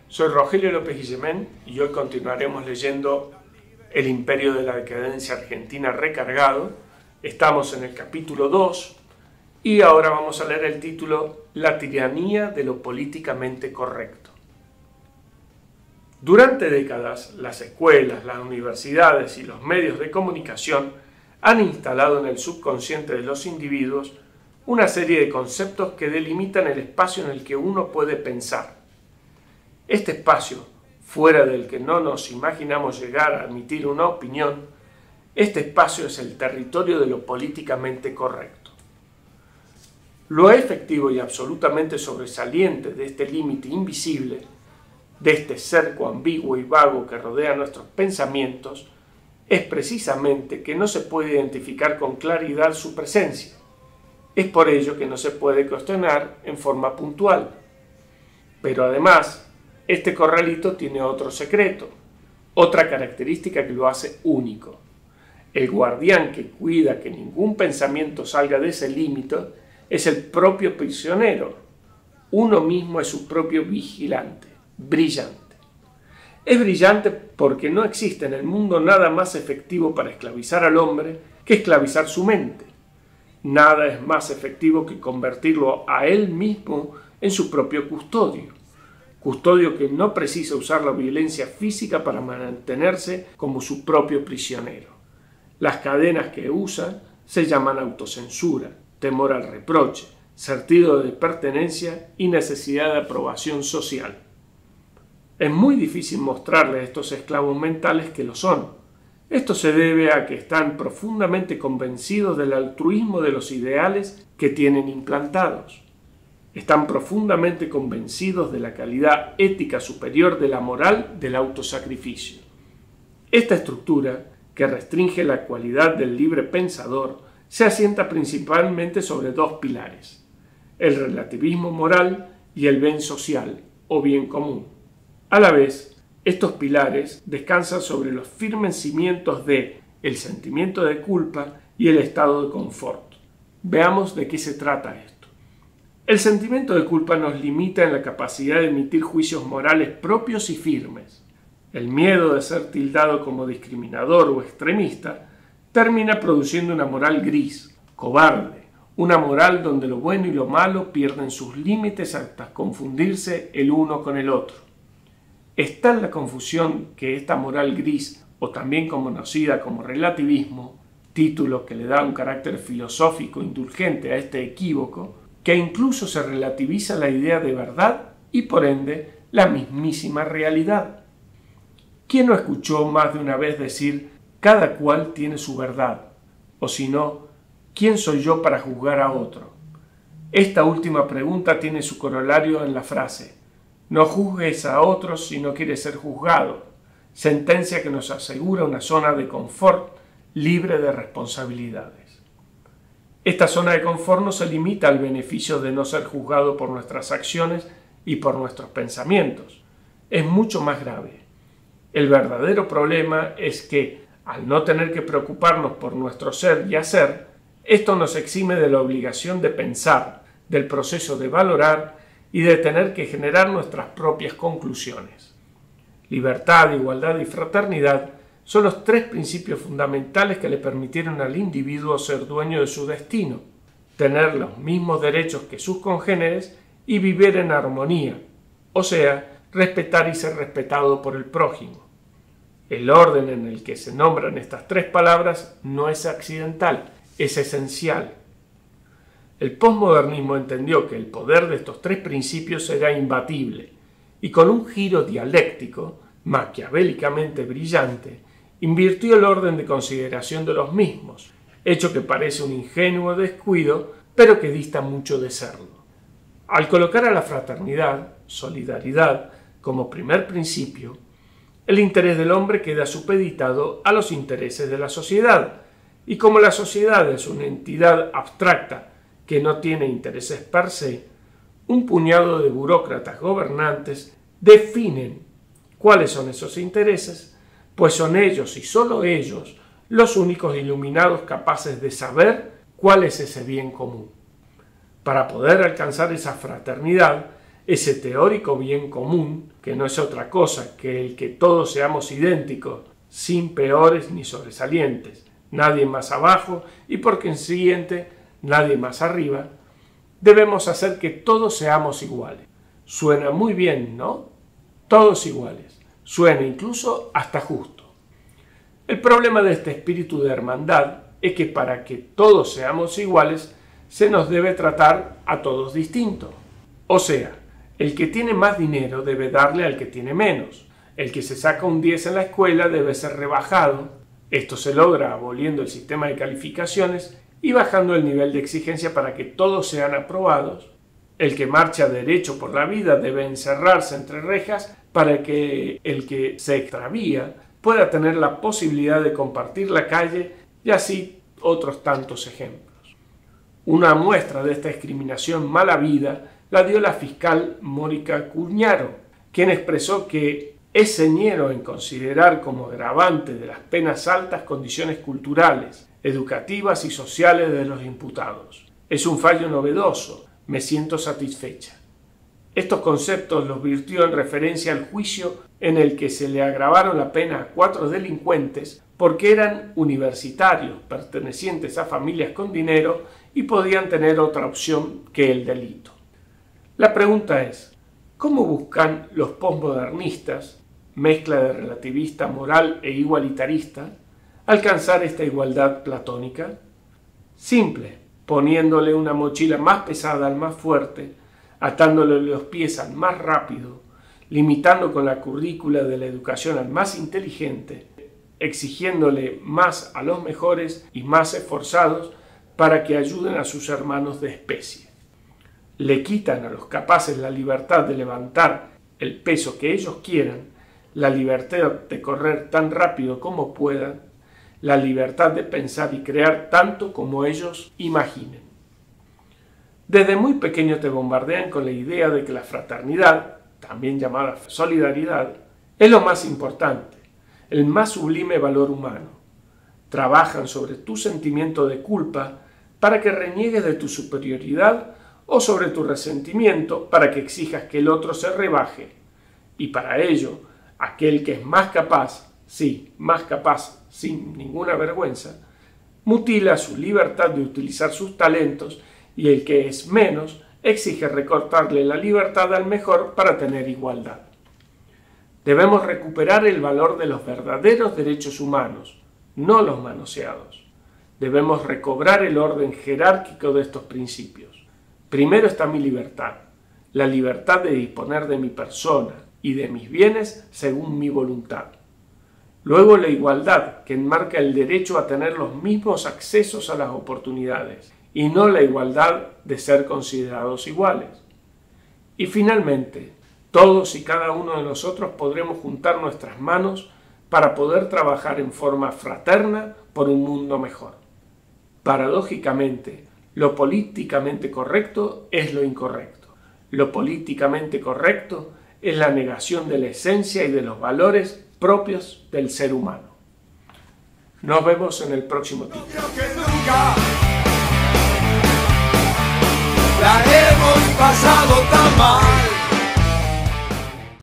Soy Rogelio López Guillemén y hoy continuaremos leyendo El Imperio de la Decadencia Argentina recargado. Estamos en el capítulo 2 y ahora vamos a leer el título La tiranía de lo políticamente correcto. Durante décadas, las escuelas, las universidades y los medios de comunicación han instalado en el subconsciente de los individuos una serie de conceptos que delimitan el espacio en el que uno puede pensar. Este espacio, fuera del que no nos imaginamos llegar a admitir una opinión, este espacio es el territorio de lo políticamente correcto. Lo efectivo y absolutamente sobresaliente de este límite invisible, de este cerco ambiguo y vago que rodea nuestros pensamientos, es precisamente que no se puede identificar con claridad su presencia. Es por ello que no se puede cuestionar en forma puntual. Pero además, este corralito tiene otro secreto, otra característica que lo hace único. El guardián que cuida que ningún pensamiento salga de ese límite es el propio prisionero. Uno mismo es su propio vigilante, brillante. Es brillante porque no existe en el mundo nada más efectivo para esclavizar al hombre que esclavizar su mente. Nada es más efectivo que convertirlo a él mismo en su propio custodio. Custodio que no precisa usar la violencia física para mantenerse como su propio prisionero. Las cadenas que usa se llaman autocensura, temor al reproche, sentido de pertenencia y necesidad de aprobación social. Es muy difícil mostrarle a estos esclavos mentales que lo son. Esto se debe a que están profundamente convencidos del altruismo de los ideales que tienen implantados. Están profundamente convencidos de la calidad ética superior de la moral del autosacrificio. Esta estructura, que restringe la cualidad del libre pensador, se asienta principalmente sobre dos pilares: el relativismo moral y el bien social o bien común. A la vez, estos pilares descansan sobre los firmes cimientos de el sentimiento de culpa y el estado de confort. Veamos de qué se trata esto. El sentimiento de culpa nos limita en la capacidad de emitir juicios morales propios y firmes. El miedo de ser tildado como discriminador o extremista termina produciendo una moral gris, cobarde, una moral donde lo bueno y lo malo pierden sus límites hasta confundirse el uno con el otro. Es tal la confusión que esta moral gris, o también conocida como relativismo, título que le da un carácter filosófico indulgente a este equívoco, que incluso se relativiza la idea de verdad y por ende la mismísima realidad. ¿Quién no escuchó más de una vez decir cada cual tiene su verdad? O si no, ¿quién soy yo para juzgar a otro? Esta última pregunta tiene su corolario en la frase: no juzgues a otros si no quieres ser juzgado, sentencia que nos asegura una zona de confort libre de responsabilidades. Esta zona de confort no se limita al beneficio de no ser juzgado por nuestras acciones y por nuestros pensamientos. Es mucho más grave. El verdadero problema es que, al no tener que preocuparnos por nuestro ser y hacer, esto nos exime de la obligación de pensar, del proceso de valorar y de tener que generar nuestras propias conclusiones. Libertad, igualdad y fraternidad son los tres principios fundamentales que le permitieron al individuo ser dueño de su destino, tener los mismos derechos que sus congéneres y vivir en armonía, o sea, respetar y ser respetado por el prójimo. El orden en el que se nombran estas tres palabras no es accidental, es esencial. El posmodernismo entendió que el poder de estos tres principios era imbatible, y con un giro dialéctico, maquiavélicamente brillante, invirtió el orden de consideración de los mismos, hecho que parece un ingenuo descuido, pero que dista mucho de serlo. Al colocar a la fraternidad, solidaridad, como primer principio, el interés del hombre queda supeditado a los intereses de la sociedad, y como la sociedad es una entidad abstracta que no tiene intereses per se, un puñado de burócratas gobernantes definen cuáles son esos intereses, pues son ellos y solo ellos los únicos iluminados capaces de saber cuál es ese bien común. Para poder alcanzar esa fraternidad, ese teórico bien común, que no es otra cosa que el que todos seamos idénticos, sin peores ni sobresalientes, nadie más abajo y por consiguiente nadie más arriba, debemos hacer que todos seamos iguales. Suena muy bien, ¿no? Todos iguales. Suena incluso hasta justo. El problema de este espíritu de hermandad es que para que todos seamos iguales, se nos debe tratar a todos distintos. O sea, el que tiene más dinero debe darle al que tiene menos. El que se saca un 10 en la escuela debe ser rebajado. Esto se logra aboliendo el sistema de calificaciones y bajando el nivel de exigencia para que todos sean aprobados. El que marcha derecho por la vida debe encerrarse entre rejas para que el que se extravía pueda tener la posibilidad de compartir la calle y así otros tantos ejemplos. Una muestra de esta discriminación mala vida la dio la fiscal Mónica Cuñaro, quien expresó que es señero en considerar como agravante de las penas altas condiciones culturales, educativas y sociales de los imputados. Es un fallo novedoso, me siento satisfecha. Estos conceptos los virtió en referencia al juicio en el que se le agravaron la pena a 4 delincuentes porque eran universitarios pertenecientes a familias con dinero y podían tener otra opción que el delito. La pregunta es, ¿cómo buscan los posmodernistas, mezcla de relativista moral e igualitarista, alcanzar esta igualdad platónica? Simple, poniéndole una mochila más pesada al más fuerte, atándole los pies al más rápido, limitando con la currícula de la educación al más inteligente, exigiéndole más a los mejores y más esforzados para que ayuden a sus hermanos de especie. Le quitan a los capaces la libertad de levantar el peso que ellos quieran, la libertad de correr tan rápido como puedan, la libertad de pensar y crear tanto como ellos imaginen. Desde muy pequeño te bombardean con la idea de que la fraternidad, también llamada solidaridad, es lo más importante, el más sublime valor humano. Trabajan sobre tu sentimiento de culpa para que reniegues de tu superioridad o sobre tu resentimiento para que exijas que el otro se rebaje. Y para ello, aquel que es más capaz, sí, más capaz, sin ninguna vergüenza, mutila su libertad de utilizar sus talentos y el que es menos exige recortarle la libertad al mejor para tener igualdad. Debemos recuperar el valor de los verdaderos derechos humanos, no los manoseados. Debemos recobrar el orden jerárquico de estos principios. Primero está mi libertad, la libertad de disponer de mi persona y de mis bienes según mi voluntad. Luego la igualdad, que enmarca el derecho a tener los mismos accesos a las oportunidades, y no la igualdad de ser considerados iguales. Y finalmente, todos y cada uno de nosotros podremos juntar nuestras manos para poder trabajar en forma fraterna por un mundo mejor. Paradójicamente, lo políticamente correcto es lo incorrecto. Lo políticamente correcto es la negación de la esencia y de los valores propios del ser humano. Nos vemos en el próximo título. La hemos pasado tan mal.